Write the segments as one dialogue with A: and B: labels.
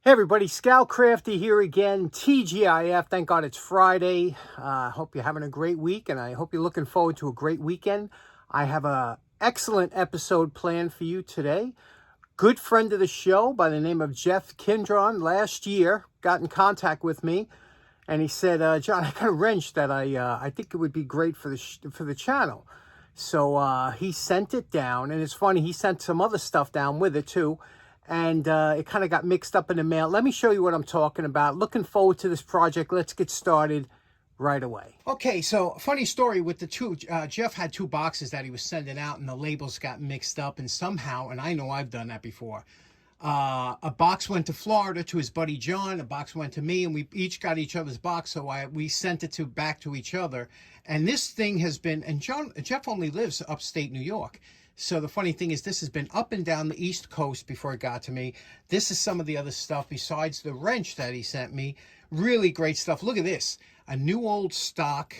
A: Hey everybody, Scout Crafty here again, TGIF. Thank God it's Friday. Hope you're having a great week, and I hope you're looking forward to a great weekend. I have an excellent episode planned for you today. Good friend of the show by the name of Jeff Kindron last year got in contact with me, and he said, John, I got a wrench that I think it would be great for the channel. So he sent it down, and it's funny, he sent some other stuff down with it too. And it kind of got mixed up in the mail. Let me show you what I'm talking about. Looking forward to this project. Let's get started right away. Okay, so funny story with the two. Jeff had two boxes that he was sending out, and the labels got mixed up. And somehow, and I know I've done that before, a box went to Florida to his buddy John. A box went to me, and we each got each other's box. So we sent it back to each other. And this thing has been, and Jeff only lives upstate New York. So the funny thing is, this has been up and down the East Coast before it got to me. This is some of the other stuff besides the wrench that he sent me. Really great stuff. Look at this. A new old stock.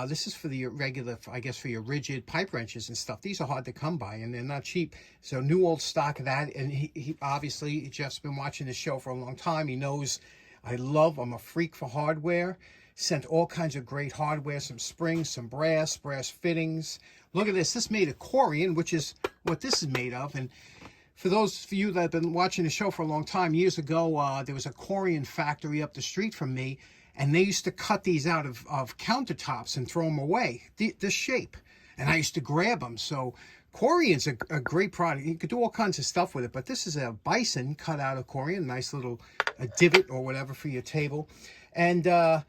A: This is for the regular, I guess, for your rigid pipe wrenches and stuff. These are hard to come by, and they're not cheap. So new old stock of that. And he obviously, Jeff's been watching this show for a long time. He knows I'm a freak for hardware. Sent all kinds of great hardware, some springs, some brass fittings. Look at this. This made of corian, which is what this is made of. And for those of you that have been watching the show for a long time, years ago, there was a corian factory up the street from me, and they used to cut these out of countertops and throw them away, this shape. And I used to grab them. So corian's a great product. You could do all kinds of stuff with it, but this is a bison cut out of corian, nice little divot or whatever for your table. And a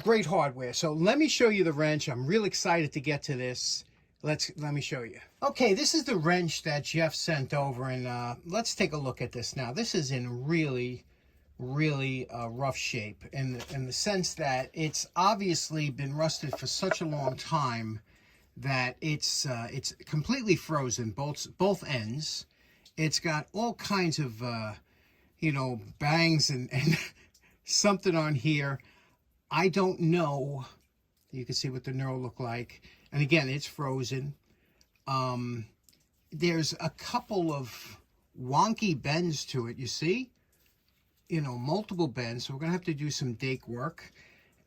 A: great hardware. So let me show you the wrench. I'm real excited to get to this. Let me show you. Okay, this is the wrench that Jeff sent over, and let's take a look at this now. This is in really rough shape in the sense that it's obviously been rusted for such a long time that it's completely frozen, both ends. It's got all kinds of bangs and something on here. I don't know. You can see what the knurl look like. And again, it's frozen. There's a couple of wonky bends to it, you see? Multiple bends. So we're going to have to do some dake work.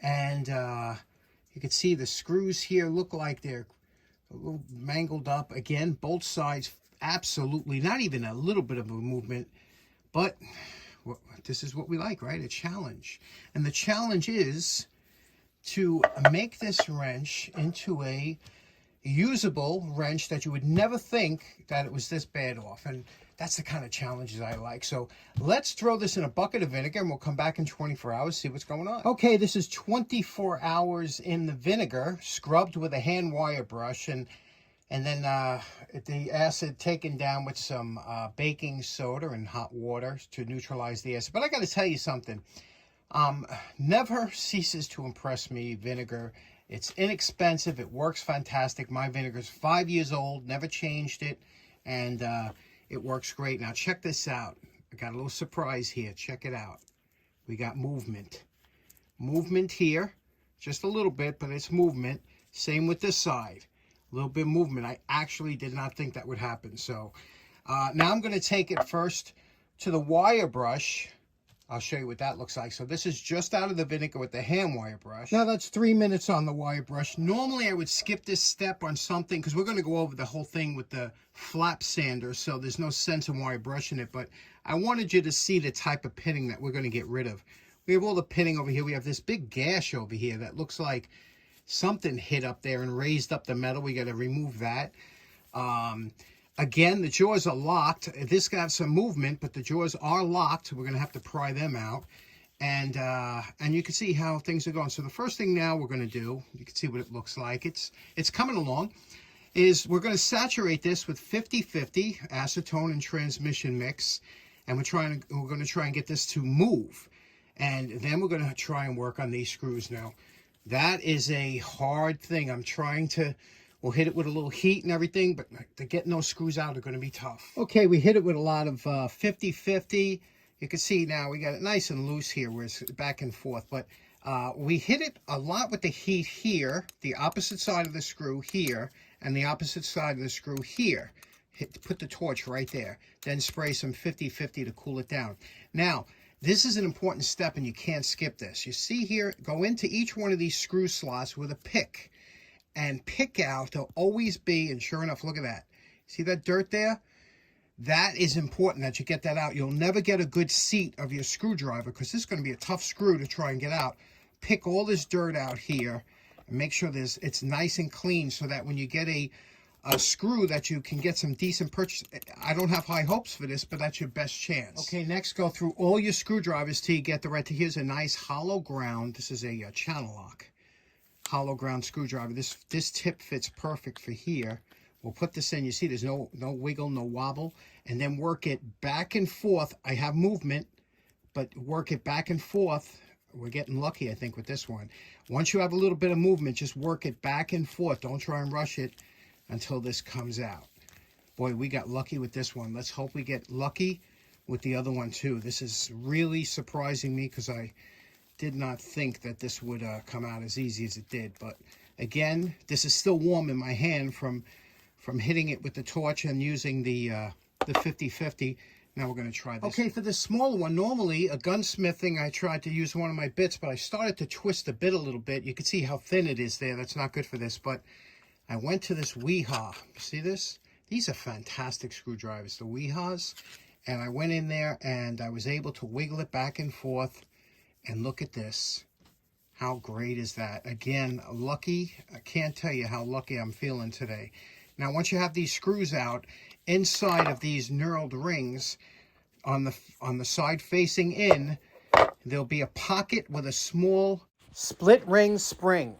A: And you can see the screws here look like they're a little mangled up. Again, both sides, absolutely, not even a little bit of a movement. But this is what we like, right? A challenge. And the challenge is to make this wrench into a usable wrench that you would never think that it was this bad off. And that's the kind of challenges I like. So let's throw this in a bucket of vinegar, and we'll come back in 24 hours, see what's going on. Okay, this is 24 hours in the vinegar, scrubbed with a hand wire brush, and then the acid taken down with some baking soda and hot water to neutralize the acid. But I got to tell you something. Never ceases to impress me, vinegar. It's inexpensive. It works fantastic. My vinegar's 5 years old, never changed it, and it works great. Now check this out. I got a little surprise here. Check it out. We got movement. Movement here, just a little bit, but it's movement. Same with this side. A little bit of movement. I actually did not think that would happen. So now I'm going to take it first to the wire brush. I'll show you what that looks like. So this is just out of the vinegar with the hand wire brush. Now that's 3 minutes on the wire brush. Normally I would skip this step on something because we're going to go over the whole thing with the flap sander. So there's no sense in wire brushing it. But I wanted you to see the type of pitting that we're going to get rid of. We have all the pitting over here. We have this big gash over here that looks like something hit up there and raised up the metal. We got to remove that. Again, the jaws are locked. This got some movement, but the jaws are locked. We're going to have to pry them out. And you can see how things are going. So the first thing now we're going to do, you can see what it looks like. It's coming along, is we're going to saturate this with 50-50 acetone and transmission mix. And we're going to try and get this to move. And then we're going to try and work on these screws now. That is a hard thing. I'm trying to... We'll hit it with a little heat and everything, but getting those screws out are going to be tough. Okay, we hit it with a lot of 50-50. You can see now we got it nice and loose here where it's back and forth. But we hit it a lot with the heat here, the opposite side of the screw here, and the opposite side of the screw here. put the torch right there. Then spray some 50-50 to cool it down. Now, this is an important step and you can't skip this. You see here, go into each one of these screw slots with a pick and pick out. There'll always be, and sure enough, look at that. See that dirt there? That is important that you get that out. You'll never get a good seat of your screwdriver because this is going to be a tough screw to try and get out. Pick all this dirt out here and make sure it's nice and clean so that when you get a screw that you can get some decent purchase. I don't have high hopes for this, but that's your best chance. Okay, next go through all your screwdrivers till you get the right. Here's a nice hollow ground. This is a channel lock. Hollow ground screwdriver. This tip fits perfect for here. We'll put this in. You see there's no wiggle, no wobble. And then work it back and forth. I have movement, but work it back and forth. We're getting lucky, I think, with this one. Once you have a little bit of movement, just work it back and forth. Don't try and rush it until this comes out. Boy, we got lucky with this one. Let's hope we get lucky with the other one too. This is really surprising me because I did not think that this would come out as easy as it did. But again, this is still warm in my hand from hitting it with the torch and using the 50-50. Now we're going to try this. Okay, for this smaller one, normally a gunsmithing, I tried to use one of my bits, but I started to twist the bit a little bit. You can see how thin it is there. That's not good for this, but I went to this Weehaw. See this? These are fantastic screwdrivers, the Weehaws. And I went in there and I was able to wiggle it back and forth. And look at this. How great is that? Again, lucky. I can't tell you how lucky I'm feeling today. Now, once you have these screws out, inside of these knurled rings, on the side facing in, there'll be a pocket with a small split ring spring.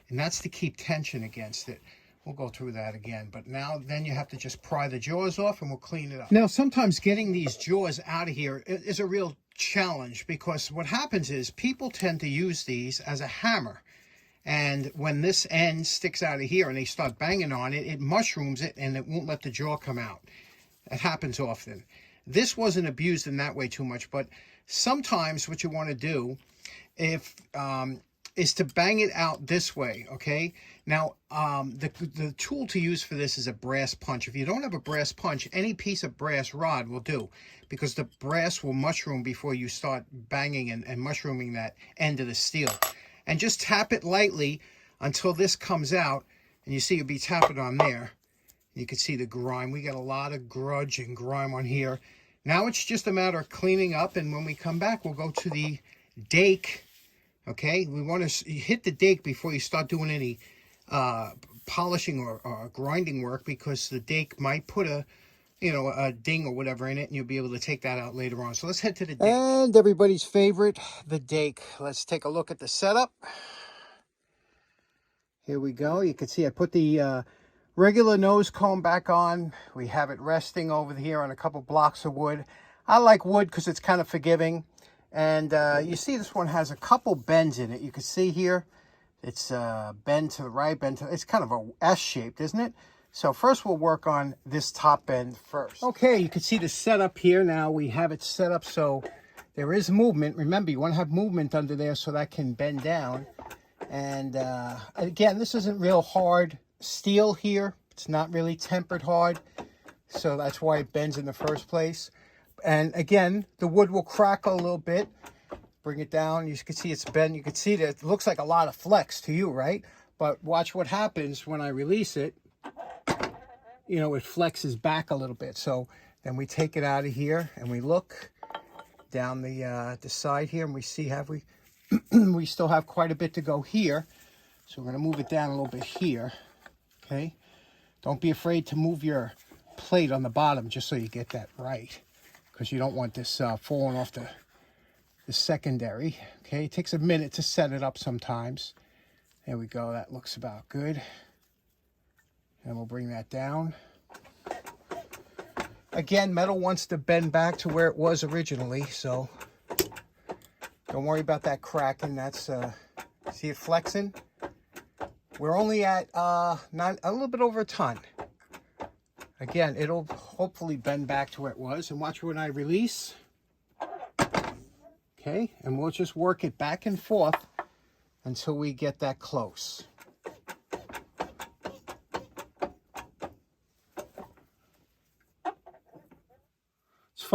A: And that's to keep tension against it. We'll go through that again. But now, then you have to just pry the jaws off and we'll clean it up. Now, sometimes getting these jaws out of here is a real challenge because what happens is people tend to use these as a hammer. And when this end sticks out of here and they start banging on it, it mushrooms it and it won't let the jaw come out. That happens often. This wasn't abused in that way too much, but sometimes what you want to do is to bang it out this way, okay? Now, the tool to use for this is a brass punch. If you don't have a brass punch, any piece of brass rod will do because the brass will mushroom before you start banging and mushrooming that end of the steel. And just tap it lightly until this comes out, and you see you'll be tapping on there. You can see the grime. We got a lot of grudge and grime on here. Now it's just a matter of cleaning up, and when we come back, we'll go to the dake. Okay, we want to hit the dake before you start doing any polishing or grinding work because the dake might put a ding or whatever in it, and you'll be able to take that out later on. So let's head to the dake. And everybody's favorite, the dake. Let's take a look at the setup. Here we go. You can see I put the regular nose cone back on. We have it resting over here on a couple blocks of wood. I like wood because it's kind of forgiving. And you see this one has a couple bends in it. You can see here, it's bend to the right, bend to, it's kind of a S-shaped, isn't it? So first we'll work on this top bend first. Okay, you can see the setup here. Now we have it set up so there is movement. Remember, you want to have movement under there so that can bend down. And again, this isn't real hard steel here. It's not really tempered hard. So that's why it bends in the first place. And again, the wood will crackle a little bit. Bring it down. You can see it's bent. You can see that it looks like a lot of flex to you, right? But watch what happens when I release it. You know, it flexes back a little bit. So then we take it out of here and we look down the side here and we see, we still have quite a bit to go here. So we're going to move it down a little bit here. Okay. Don't be afraid to move your plate on the bottom just so you get that right, because you don't want this falling off the secondary. Okay. It takes a minute to set it up sometimes. There we go. That looks about good. And we'll bring that down. Again, metal wants to bend back to where it was originally, so don't worry about that cracking. That's, see it flexing? We're only at a little bit over a ton. Again, it'll hopefully bend back to where it was. And watch when I release. Okay, and we'll just work it back and forth until we get that close.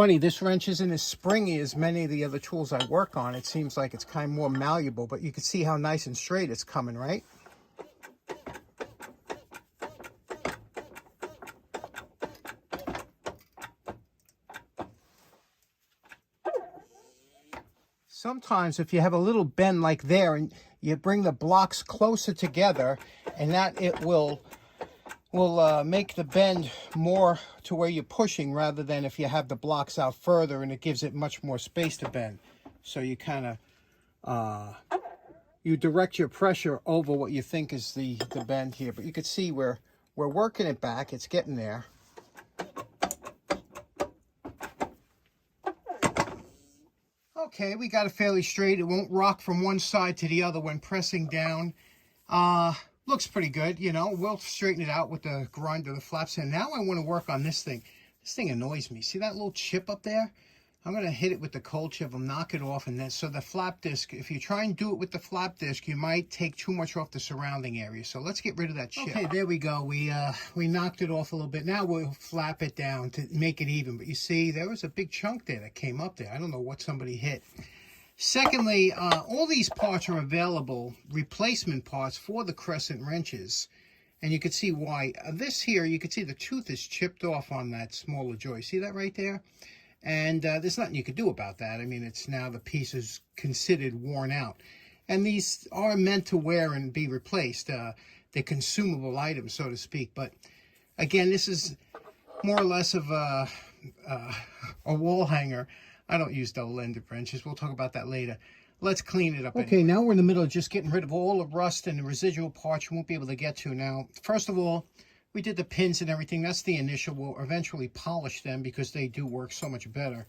A: funny, this wrench isn't as springy as many of the other tools I work on. It seems like it's kind of more malleable, but you can see how nice and straight it's coming, right? Sometimes if you have a little bend like there and you bring the blocks closer together, and that it will make the bend more to where you're pushing, rather than if you have the blocks out further, and it gives it much more space to bend. So you kind of you direct your pressure over what you think is the bend here. But you can see we're working it back. It's getting there. Okay, we got it fairly straight. It won't rock from one side to the other when pressing down. Looks pretty good, you know. We'll straighten it out with the grinder, the flaps. And now I want to work on this thing. This thing annoys me. See that little chip up there? I'm going to hit it with the cold chip and knock it off. And then, so the flap disc, if you try and do it with the flap disc, you might take too much off the surrounding area. So let's get rid of that chip. Okay, there we go. We knocked it off a little bit. Now we'll flap it down to make it even. But you see, there was a big chunk there that came up there. I don't know what somebody hit. Secondly, all these parts are available, replacement parts for the Crescent wrenches. And you can see why. This here, you can see the tooth is chipped off on that smaller joint. See that right there? And there's nothing you could do about that. I mean, it's now the piece is considered worn out. And these are meant to wear and be replaced. They're consumable items, so to speak. But again, this is more or less of a wall hanger. I don't use double-ended wrenches. We'll talk about that later. Let's clean it up. Okay, now we're in the middle of just getting rid of all the rust and the residual parts you won't be able to get to. Now, first of all, we did the pins and everything. That's the initial. We'll eventually polish them because they do work so much better.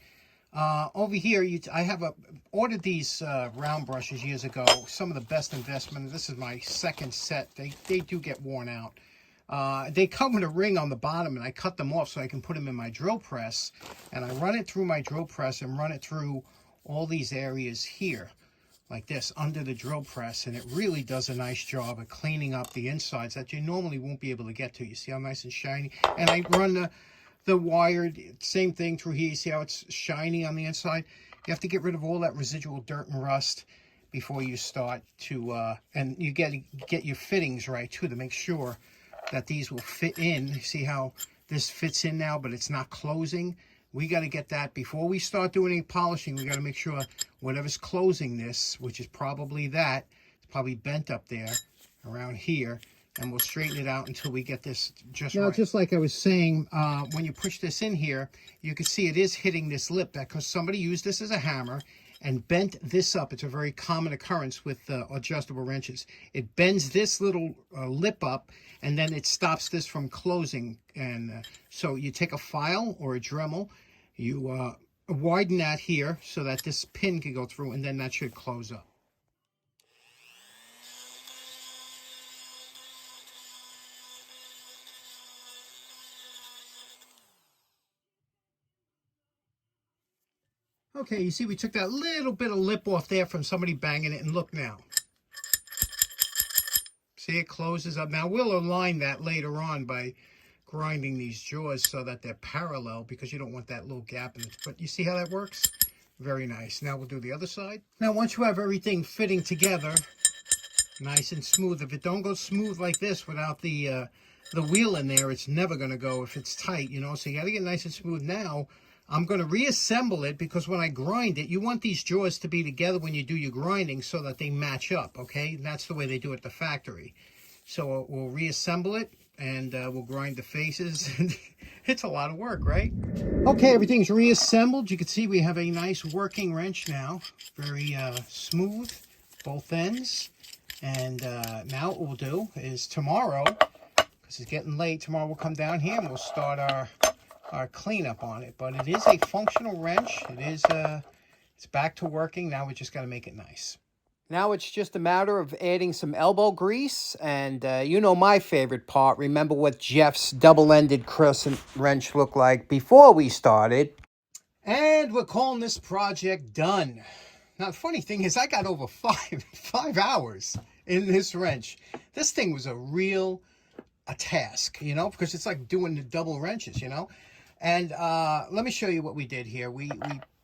A: Over here, I have ordered these round brushes years ago. Some of the best investment. This is my second set. They do get worn out. They come with a ring on the bottom, and I cut them off so I can put them in my drill press. And I run it through my drill press and run it through all these areas here, like this, under the drill press. And it really does a nice job of cleaning up the insides that you normally won't be able to get to. You see how nice and shiny? And I run the wired, same thing through here. You see how it's shiny on the inside? You have to get rid of all that residual dirt and rust before you start to, and you get your fittings right too, to make sure that these will fit in. See how this fits in now, but it's not closing? We got to get that before we start doing any polishing. We got to make sure whatever's closing this, which is probably that, it's probably bent up there around here, and we'll straighten it out until we get this just right. Now, just like I was saying, when you push this in here, you can see it is hitting this lip, because somebody used this as a hammer and bent this up. It's a very common occurrence with adjustable wrenches. It bends this little lip up, and then it stops this from closing. And so you take a file or a Dremel, you widen that here so that this pin can go through, and then that should close up. Okay, you see we took that little bit of lip off there from somebody banging it, and look now. See, it closes up. Now, we'll align that later on by grinding these jaws so that they're parallel, because you don't want that little gap in it. But you see how that works? Very nice. Now we'll do the other side. Now, once you have everything fitting together, nice and smooth. If it don't go smooth like this without the wheel in there, it's never going to go if it's tight, you know. So you got to get nice and smooth. Now, I'm going to reassemble it, because when I grind it, you want these jaws to be together when you do your grinding so that they match up, okay? And that's the way they do it at the factory. So we'll reassemble it, and we'll grind the faces. It's a lot of work, right? Okay, everything's reassembled. You can see we have a nice working wrench now. Very smooth, both ends. And now what we'll do is tomorrow, because it's getting late, tomorrow we'll come down here and we'll start our cleanup on it. But it is a functional wrench. It is it's back to working. Now we just got to make it nice. Now it's just a matter of adding some elbow grease, and you know my favorite part. Remember what Jeff's double-ended Crescent wrench looked like before we started. And we're calling this project done. Now the funny thing is, I got over five hours in this wrench. This thing was a task, you know, because it's like doing the double wrenches, you know. And let me show you what we did here. We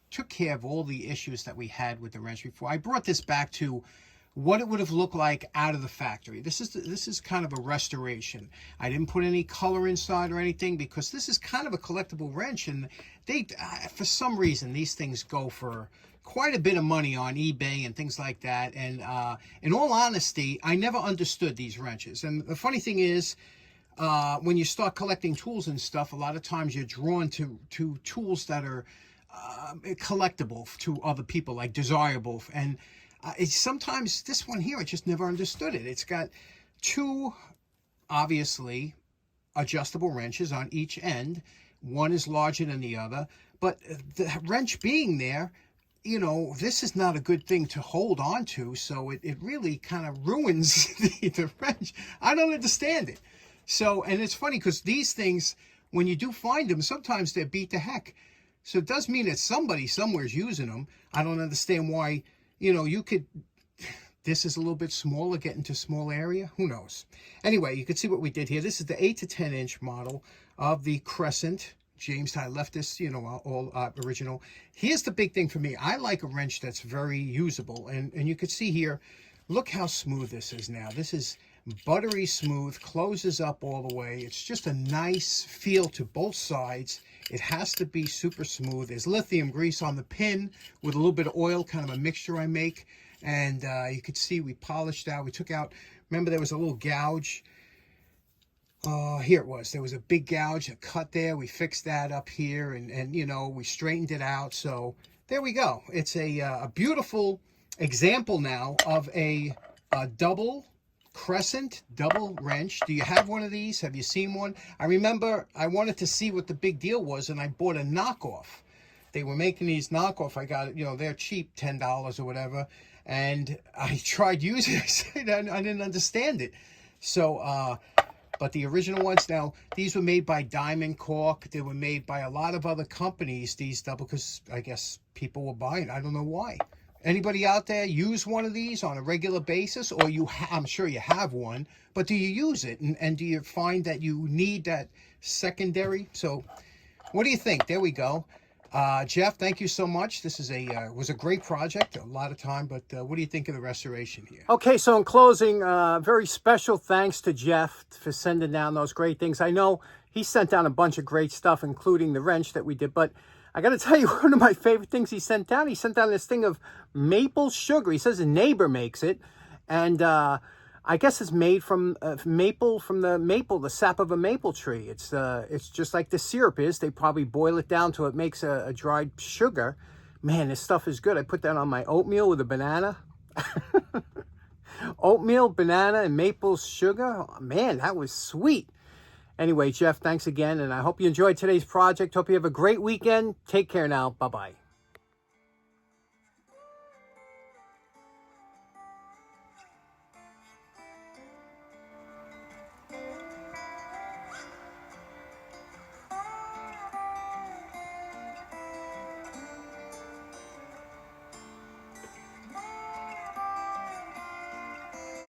A: took care of all the issues that we had with the wrench before. I brought this back to what it would have looked like out of the factory. This is kind of a restoration. I didn't put any color inside or anything because this is kind of a collectible wrench, and they for some reason these things go for quite a bit of money on eBay and things like that. And in all honesty, I never understood these wrenches. And the funny thing is, when you start collecting tools and stuff, a lot of times you're drawn to tools that are collectible to other people, like desirable. And it's sometimes this one here, I just never understood it. It's got two, obviously, adjustable wrenches on each end. One is larger than the other, but the wrench being there, you know, this is not a good thing to hold on to, so it really kind of ruins the wrench. I don't understand it. So, and it's funny because these things, when you do find them, sometimes they're beat to heck. So it does mean that somebody somewhere is using them. I don't understand why, you know, you could, this is a little bit smaller, get into a small area. Who knows? Anyway, you can see what we did here. This is the 8 to 10 inch model of the Crescent. James, I left this, you know, all original. Here's the big thing for me. I like a wrench that's very usable. And you can see here, look how smooth this is now. This is buttery smooth, closes up all the way. It's just a nice feel to both sides. It has to be super smooth. There's lithium grease on the pin with a little bit of oil, kind of a mixture I make. And you could see we polished out. We took out, remember there was a little gouge. Here it was. There was a big gouge, a cut there. We fixed that up here and you know, we straightened it out. So there we go. It's a beautiful example now of a double Crescent double wrench. Do you have one of these? Have you seen one? I remember I wanted to see what the big deal was, and I bought a knockoff. They were making these knockoff. I got, you know, they're cheap, $10 or whatever, and I tried using it. I said I didn't understand it. So but the original ones, now these were made by Diamond Cork. They were made by a lot of other companies, these double, because I guess people were buying. I don't know why. Anybody out there use one of these on a regular basis? Or I'm sure you have one, but do you use it? And do you find that you need that secondary? So what do you think? There we go. Jeff, thank you so much. This is was a great project, a lot of time, but what do you think of the restoration here? Okay, so in closing, very special thanks to Jeff for sending down those great things. I know he sent down a bunch of great stuff, including the wrench that we did, but I got to tell you, one of my favorite things he sent down this thing of maple sugar. He says a neighbor makes it, and I guess it's made from maple, the sap of a maple tree. It's just like the syrup is. They probably boil it down till it makes a dried sugar. Man, this stuff is good. I put that on my oatmeal with a banana. Oatmeal, banana, and maple sugar. Oh, man, that was sweet. Anyway, Jeff, thanks again, and I hope you enjoyed today's project. Hope you have a great weekend. Take care now. Bye-bye.